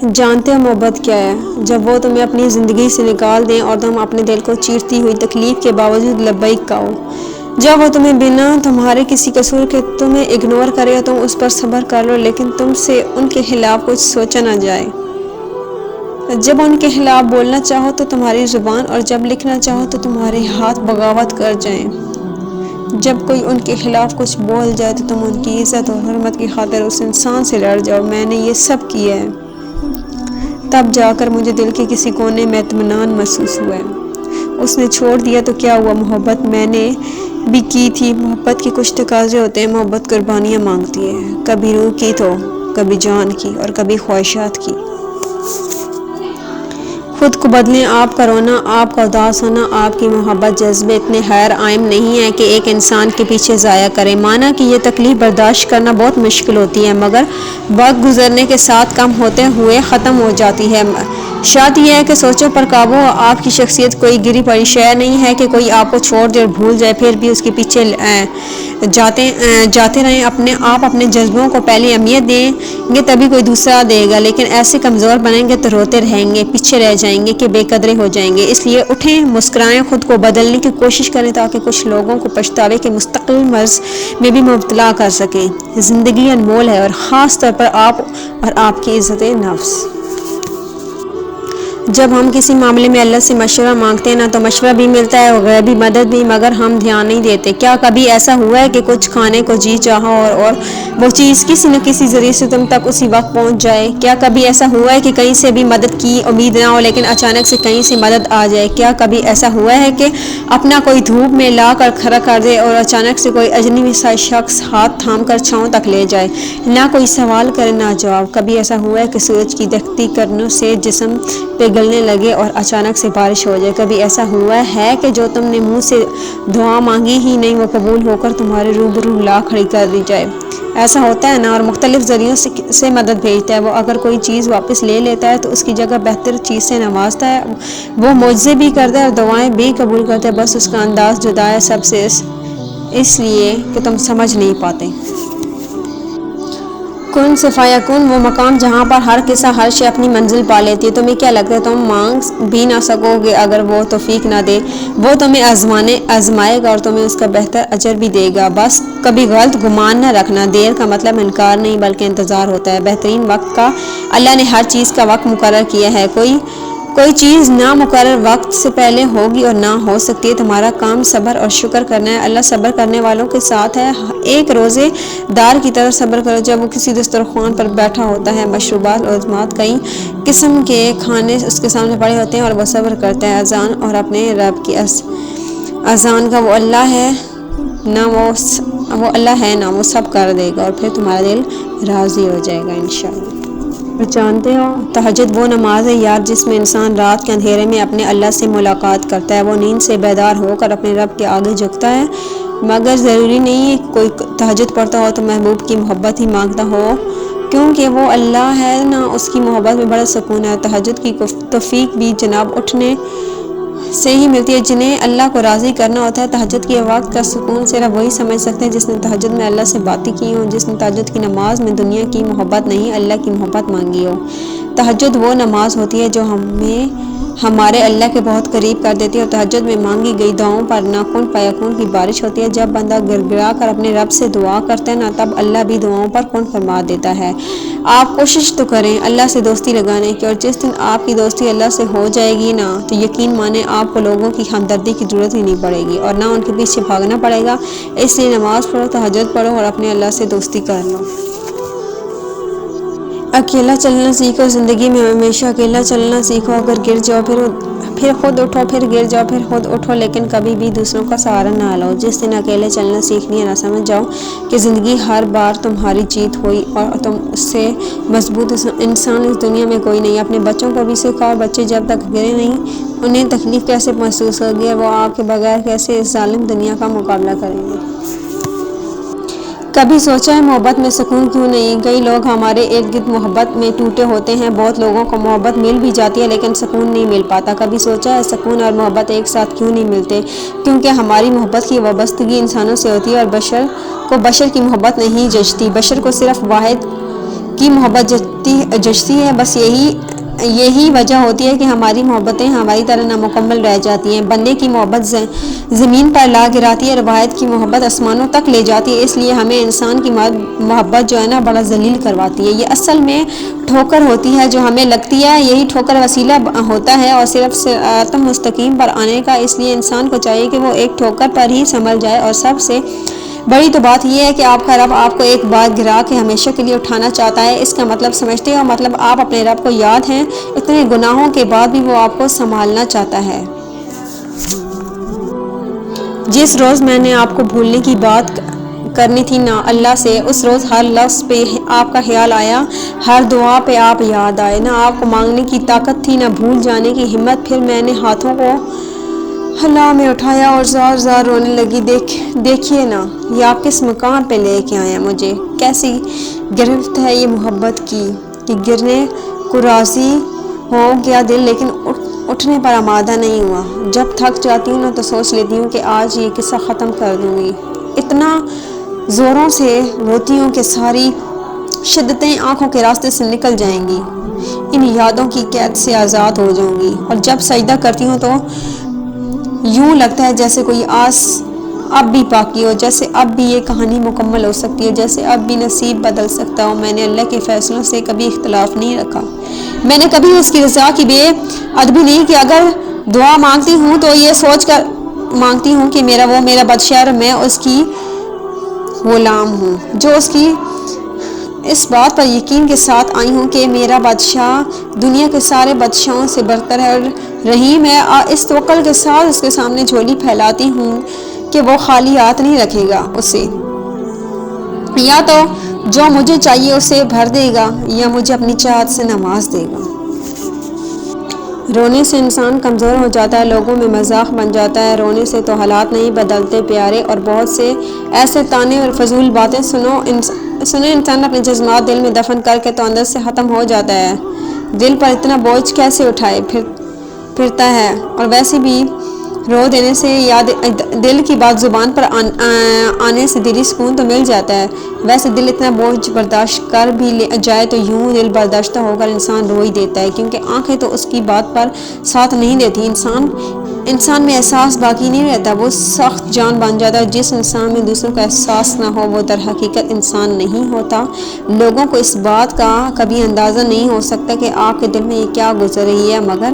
جانتے ہو محبت کیا ہے؟ جب وہ تمہیں اپنی زندگی سے نکال دیں اور تم اپنے دل کو چیرتی ہوئی تکلیف کے باوجود لبیک کہو، جب وہ تمہیں بنا تمہارے کسی قصور کے تمہیں اگنور کرے اور تم اس پر صبر کر لو لیکن تم سے ان کے خلاف کچھ سوچا نہ جائے، جب ان کے خلاف بولنا چاہو تو تمہاری زبان اور جب لکھنا چاہو تو تمہارے ہاتھ بغاوت کر جائیں، جب کوئی ان کے خلاف کچھ بول جائے تو تم ان کی عزت اور حرمت کی خاطر اس انسان سے لڑ جاؤ، میں نے یہ سب کیا ہے، تب جا کر مجھے دل کے کسی کونے میں اطمینان محسوس ہوا ہے۔ اس نے چھوڑ دیا تو کیا ہوا، محبت میں نے بھی کی تھی، محبت کے کچھ تقاضے ہوتے ہیں، محبت قربانیاں مانگتی ہے، کبھی روح کی تو کبھی جان کی اور کبھی خواہشات کی۔ خود کو بدلیں، آپ کا رونا، آپ کا اداس ہونا، آپ کی محبت جذبے اتنے غیر عام نہیں ہیں کہ ایک انسان کے پیچھے ضائع کریں، مانا کہ یہ تکلیف برداشت کرنا بہت مشکل ہوتی ہے مگر وقت گزرنے کے ساتھ کم ہوتے ہوئے ختم ہو جاتی ہے۔ شرط یہ ہے کہ سوچوں پر قابو ہو، آپ کی شخصیت کوئی گری پڑی شے نہیں ہے کہ کوئی آپ کو چھوڑ دے اور بھول جائے پھر بھی اس کے پیچھے جاتے رہیں، آپ اپنے جذبوں کو پہلی اہمیت دیں گے تبھی کوئی دوسرا دے گا، لیکن ایسے کمزور بنیں گے تو روتے رہیں گے، پیچھے رہ جائیں گے کہ بے قدرے ہو جائیں گے، اس لیے اٹھیں، مسکرائیں، خود کو بدلنے کی کوشش کریں تاکہ کچھ لوگوں کو پچھتاوے کے مستقل مرض میں بھی مبتلا کر سکیں۔ زندگی انمول ہے اور خاص طور پر آپ اور آپ کی عزت نفس۔ جب ہم کسی معاملے میں اللہ سے مشورہ مانگتے ہیں نا تو مشورہ بھی ملتا ہے اور غیبی مدد بھی، مگر ہم دھیان نہیں دیتے۔ کیا کبھی ایسا ہوا ہے کہ کچھ کھانے کو جی چاہا اور وہ چیز کسی نہ کسی ذریعے سے تم تک اسی وقت پہنچ جائے؟ کیا کبھی ایسا ہوا ہے کہ کہیں سے بھی مدد کی امید نہ ہو لیکن اچانک سے کہیں سے مدد آ جائے؟ کیا کبھی ایسا ہوا ہے کہ اپنا کوئی دھوپ میں لا کر کھڑا کر دے اور اچانک سے کوئی اجنبی سا شخص ہاتھ تھام کر چھاؤں تک لے جائے، نہ کوئی سوال کرے نہ جواب؟ کبھی ایسا ہوا ہے کہ سورج کی دکھتی کرنوں سے جسم پگھلنے لگے اور اچانک سے بارش ہو جائے؟ کبھی ایسا ہوا ہے کہ جو تم نے منہ سے دعا مانگی ہی نہیں وہ قبول ہو کر تمہارے روبرو لا کھڑی کر دی جائے؟ ایسا ہوتا ہے نا، اور مختلف ذریعوں سے مدد بھیجتا ہے وہ، اگر کوئی چیز واپس لے لیتا ہے تو اس کی جگہ بہتر چیز سے نوازتا ہے، وہ معجزے بھی کرتا ہے اور دعائیں بھی قبول کرتا ہے، بس اس کا انداز جدا ہے سب سے، اس لیے کہ تم سمجھ نہیں پاتے۔ کن سے فیکون، وہ مقام جہاں پر ہر قصہ ہر شے اپنی منزل پا لیتی ہے۔ تمہیں کیا لگتا ہے تم مانگ بھی نہ سکو گے اگر وہ توفیق نہ دے؟ وہ تمہیں آزمائے گا اور تمہیں اس کا بہتر اجر بھی دے گا، بس کبھی غلط گمان نہ رکھنا، دیر کا مطلب انکار نہیں بلکہ انتظار ہوتا ہے۔ بہترین وقت کا اللہ نے ہر چیز کا وقت مقرر کیا ہے، کوئی چیز نامقرر وقت سے پہلے ہوگی اور نہ ہو سکتی ہے۔ تمہارا کام صبر اور شکر کرنا ہے، اللہ صبر کرنے والوں کے ساتھ ہے۔ ایک روزے دار کی طرح صبر کرو جب وہ کسی دسترخوان پر بیٹھا ہوتا ہے، مشروبات اور عظمات، کئی قسم کے کھانے اس کے سامنے پڑے ہوتے ہیں اور وہ صبر کرتا ہے۔ اذان اور اپنے رب کی اذان کا وہ اللہ ہے نا وہ سب کر دے گا اور پھر تمہارا دل راضی ہو جائے گا انشاءاللہ۔ جانتے ہو تہجد وہ نماز ہے یار جس میں انسان رات کے اندھیرے میں اپنے اللہ سے ملاقات کرتا ہے، وہ نیند سے بیدار ہو کر اپنے رب کے آگے جھکتا ہے، مگر ضروری نہیں ہے کوئی تہجد پڑھتا ہو تو محبوب کی محبت ہی مانگتا ہو، کیونکہ وہ اللہ ہے نا، اس کی محبت میں بڑا سکون ہے۔ تہجد کی توفیق بھی جناب اٹھنے سے ہی ملتی ہے جنہیں اللہ کو راضی کرنا ہوتا ہے۔ تہجد کے وقت کا سکون صرف وہی سمجھ سکتے ہیں جس نے تہجد میں اللہ سے باتیں کی ہوں، جس نے تہجد کی نماز میں دنیا کی محبت نہیں اللہ کی محبت مانگی ہو۔ تہجد وہ نماز ہوتی ہے جو ہمیں ہمارے اللہ کے بہت قریب کر دیتی ہے، اور تہجد میں مانگی گئی دعاؤں پر نہ کن فیکون کی بارش ہوتی ہے۔ جب بندہ گڑ گڑا کر اپنے رب سے دعا کرتا ہے نا تب اللہ بھی دعاؤں پر کن فرما دیتا ہے۔ آپ کوشش تو کریں اللہ سے دوستی لگانے کی، اور جس دن آپ کی دوستی اللہ سے ہو جائے گی نا تو یقین مانیں آپ کو لوگوں کی ہمدردی کی ضرورت ہی نہیں پڑے گی اور نہ ان کے پیچھے بھاگنا پڑے گا، اس لیے نماز پڑھو، تہجد پڑھو اور اپنے اللہ سے دوستی کر لو۔ اکیلا چلنا سیکھو، زندگی میں ہمیشہ اکیلا چلنا سیکھو، اگر گر جاؤ پھر خود اٹھو، پھر گر جاؤ پھر خود اٹھو، لیکن کبھی بھی دوسروں کا سہارا نہ لو۔ جس دن اکیلے چلنا سیکھ لیا نہ سمجھ جاؤ کہ زندگی ہر بار تمہاری جیت ہوئی اور تم سے مضبوط انسان اس دنیا میں کوئی نہیں۔ اپنے بچوں کو بھی سکھاؤ، بچے جب تک گرے نہیں انہیں تکلیف کیسے محسوس ہوگی، وہ آپ کے بغیر کیسے اس ظالم دنیا کا مقابلہ کریں گے۔ کبھی سوچا ہے محبت میں سکون کیوں نہیں؟ کئی لوگ ہمارے ارد گرد محبت میں ٹوٹے ہوتے ہیں، بہت لوگوں کو محبت مل بھی جاتی ہے لیکن سکون نہیں مل پاتا۔ کبھی سوچا ہے سکون اور محبت ایک ساتھ کیوں نہیں ملتے؟ کیونکہ ہماری محبت کی وابستگی انسانوں سے ہوتی ہے اور بشر کو بشر کی محبت نہیں جچتی، بشر کو صرف واحد کی محبت جچتی ہے، بس یہی وجہ ہوتی ہے کہ ہماری محبتیں ہماری طرح نامکمل رہ جاتی ہیں۔ بندے کی محبت زمین پر لا گراتی ہے، روایت کی محبت آسمانوں تک لے جاتی ہے۔ اس لیے ہمیں انسان کی محبت جو ہے نا بڑا ذلیل کرواتی ہے۔ یہ اصل میں ٹھوکر ہوتی ہے جو ہمیں لگتی ہے، یہی ٹھوکر وسیلہ ہوتا ہے اور صرف صراط مستقیم پر آنے کا۔ اس لیے انسان کو چاہیے کہ وہ ایک ٹھوکر پر ہی سنبھل جائے، اور سب سے بڑی تو بات یہ ہے کہ آپ کا رب آپ کو ایک بار گرا کے ہمیشہ کے لیے اٹھانا چاہتا ہے۔ اس کا مطلب سمجھتے ہو؟ مطلب آپ اپنے رب کو یاد ہیں، اتنے گناہوں کے بعد بھی وہ آپ کو سنبھالنا چاہتا ہے۔ جس روز میں نے آپ کو بھولنے کی بات کرنی تھی نا اللہ سے، اس روز ہر لفظ پہ آپ کا خیال آیا، ہر دعا پہ آپ یاد آئے، نہ آپ کو مانگنے کی طاقت تھی نہ بھول جانے کی ہمت۔ پھر میں نے ہاتھوں کو اللہ میں اٹھایا اور زار زار رونے لگی۔ دیکھیے نا، یہ آپ کس مقام پہ لے کے آئے ہیں مجھے، کیسی گرفت ہے یہ محبت کی کہ گرنے کو راضی ہو گیا دل، لیکن اٹھنے پر آمادہ نہیں ہوا۔ جب تھک جاتی ہوں نا تو سوچ لیتی ہوں کہ آج یہ قصہ ختم کر دوں گی، اتنا زوروں سے روتی ہوں کہ ساری شدتیں آنکھوں کے راستے سے نکل جائیں گی، ان یادوں کی قید سے آزاد ہو جاؤں گی۔ اور جب سجدہ کرتی ہوں تو یوں لگتا ہے جیسے کوئی آس اب بھی باقی ہو، جیسے اب بھی یہ کہانی مکمل ہو سکتی ہے، جیسے اب بھی نصیب بدل سکتا ہو۔ میں نے اللہ کے فیصلوں سے کبھی اختلاف نہیں رکھا، میں نے کبھی اس کی رضا کی بے ادبی نہیں کی۔ اگر دعا مانگتی ہوں تو یہ سوچ کر مانگتی ہوں کہ وہ میرا بادشاہ اور میں اس کی غلام ہوں، جو اس کی اس بات پر یقین کے ساتھ آئی ہوں کہ میرا بادشاہ دنیا کے سارے بادشاہوں سے برتر ہے اور رحیم ہے۔ اس توکل کے ساتھ اس کے سامنے جھولی پھیلاتی ہوں کہ وہ خالی ہاتھ نہیں رکھے گا، اسے یا تو جو مجھے چاہیے اسے بھر دے گا یا مجھے اپنی چاہت سے نواز دے گا۔ رونے سے انسان کمزور ہو جاتا ہے، لوگوں میں مذاق بن جاتا ہے۔ رونے سے تو حالات نہیں بدلتے پیارے، اور بہت سے ایسے طعنے اور فضول باتیں سنے انسان اپنے جذبات دل میں دفن کر کے تو اندر سے ختم ہو جاتا ہے۔ دل پر اتنا بوجھ کیسے اٹھائے پھرتا ہے، اور ویسے بھی رو دینے سے یا دل کی بات زبان پر آنے سے دلی سکون تو مل جاتا ہے۔ ویسے دل اتنا بوجھ برداشت کر بھی جائے تو یوں دل برداشتہ ہو کر انسان رو ہی دیتا ہے، کیونکہ آنکھیں تو اس کی بات پر ساتھ نہیں دیتی۔ انسان میں احساس باقی نہیں رہتا، وہ سخت جان بن جاتا ہے۔ جس انسان میں دوسروں کا احساس نہ ہو وہ در حقیقت انسان نہیں ہوتا۔ لوگوں کو اس بات کا کبھی اندازہ نہیں ہو سکتا کہ آپ کے دل میں یہ کیا گزر رہی ہے، مگر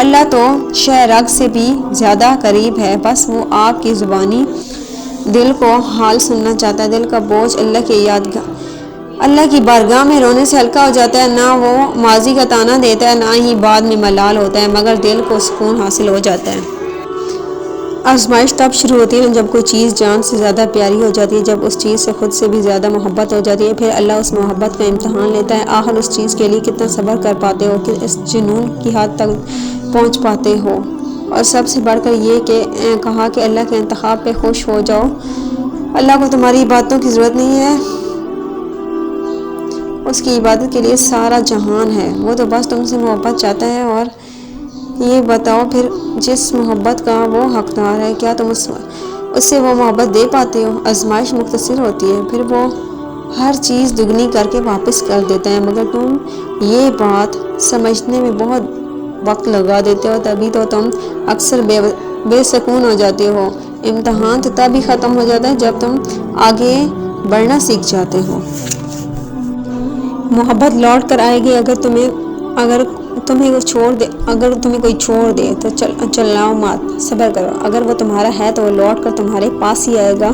اللہ تو شہ رگ سے بھی زیادہ قریب ہے، بس وہ آپ کی زبانی دل کو حال سننا چاہتا ہے۔ دل کا بوجھ اللہ کی بارگاہ میں رونے سے ہلکا ہو جاتا ہے، نہ وہ ماضی کا طعنہ دیتا ہے نہ ہی بعد میں ملال ہوتا ہے، مگر دل کو سکون حاصل ہو جاتا ہے۔ آزمائش تب شروع ہوتی ہے جب کوئی چیز جان سے زیادہ پیاری ہو جاتی ہے، جب اس چیز سے خود سے بھی زیادہ محبت ہو جاتی ہے، پھر اللہ اس محبت کا امتحان لیتا ہے، آخر اس چیز کے لیے کتنا صبر کر پاتے ہو، کہ اس جنون کی حد تک پہنچ پاتے ہو۔ اور سب سے بڑھ کر یہ کہ کہا کہ اللہ کے انتخاب پہ خوش ہو جاؤ۔ اللہ کو تمہاری عبادتوں کی ضرورت نہیں ہے، اس کی عبادت کے لیے سارا جہان ہے، وہ تو بس تم سے محبت چاہتا ہے۔ اور یہ بتاؤ پھر جس محبت کا وہ حقدار ہے، کیا تم اس سے وہ محبت دے پاتے ہو؟ آزمائش مختصر ہوتی ہے، پھر وہ ہر چیز دگنی کر کے واپس کر دیتا ہے، مگر تم یہ بات سمجھنے میں بہت وقت لگا دیتے ہو، تبھی تو تم اکثر بے سکون ہو جاتے ہو۔ امتحان تو تب ہی ختم ہو جاتا ہے جب تم آگے بڑھنا سیکھ جاتے ہو۔ محبت لوٹ کر آئے گی اگر تمہیں کوئی چھوڑ دے تو چلاؤ مات، صبر کرو، اگر وہ تمہارا ہے تو وہ لوٹ کر تمہارے پاس ہی آئے گا،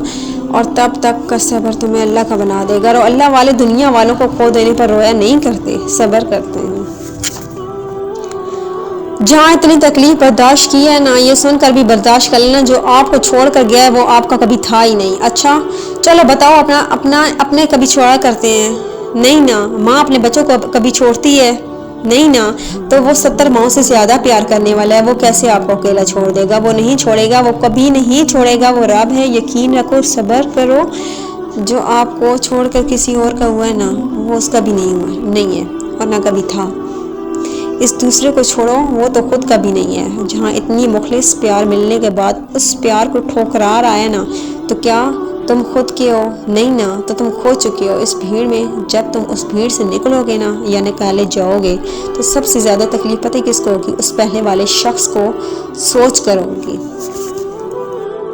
اور تب تک کا صبر تمہیں اللہ کا بنا دے گا۔ اور اللہ والے دنیا والوں کو کھو دینے پر رویا نہیں کرتے، صبر کرتے ہیں۔ جہاں اتنی تکلیف برداشت کی ہے نا، یہ سن کر بھی برداشت کر لینا، جو آپ کو چھوڑ کر گیا ہے وہ آپ کا کبھی تھا ہی نہیں۔ اچھا چلو بتاؤ، اپنے کبھی چھوڑا کرتے ہیں؟ نہیں نا۔ ماں اپنے بچوں کو کبھی چھوڑتی ہے؟ نہیں نا۔ تو وہ 70 ماؤں سے زیادہ پیار کرنے والا ہے، وہ کیسے آپ کو اکیلا چھوڑ دے گا؟ وہ نہیں چھوڑے گا، وہ کبھی نہیں چھوڑے گا، وہ رب ہے۔ یقین رکھو، صبر کرو، جو آپ کو چھوڑ کر کسی اور کا ہوا ہے نا، وہ اس کا بھی نہیں ہے اور نہ کبھی تھا۔ اس دوسرے کو چھوڑو، وہ تو خود کبھی نہیں ہے۔ جہاں اتنی مخلص پیار ملنے کے بعد اس پیار کو ٹھوکرا آیا نا، تو کیا تم خود کے ہو نہیں نا تو تم کھو چکے ہو اس بھیڑ میں. جب تم اس بھیڑ سے نکلو گے نا یا نکالے جاؤ گے تو سب سے زیادہ تکلیف پتہ کس کو ہوگی؟ اس پہلے والے شخص کو سوچ کر ہوگی.